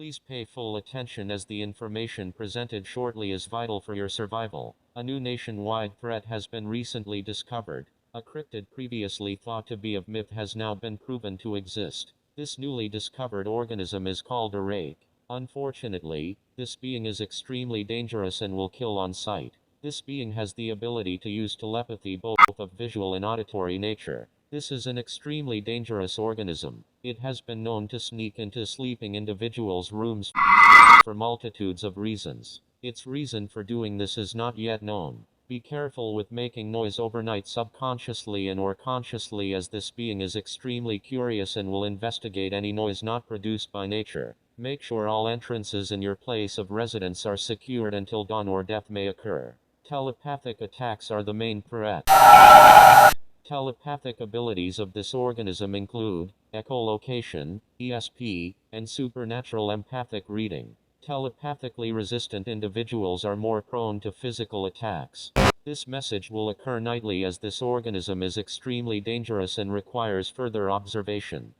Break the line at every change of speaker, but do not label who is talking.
Please pay full attention as the information presented shortly is vital for your survival. A new nationwide threat has been recently discovered. A cryptid previously thought to be a myth has now been proven to exist. This newly discovered organism is called a rake. Unfortunately, this being is extremely dangerous and will kill on sight. This being has the ability to use telepathy both of visual and auditory nature. This is an extremely dangerous organism. It has been known to sneak into sleeping individuals' rooms for multitudes of reasons. Its reason for doing this is not yet known. Be careful with making noise overnight subconsciously and or consciously, as this being is extremely curious and will investigate any noise not produced by nature. Make sure all entrances in your place of residence are secured until dawn or death may occur. Telepathic attacks are the main threat. Telepathic abilities of this organism include echolocation, ESP, and supernatural empathic reading. Telepathically resistant individuals are more prone to physical attacks. This message will occur nightly as this organism is extremely dangerous and requires further observation.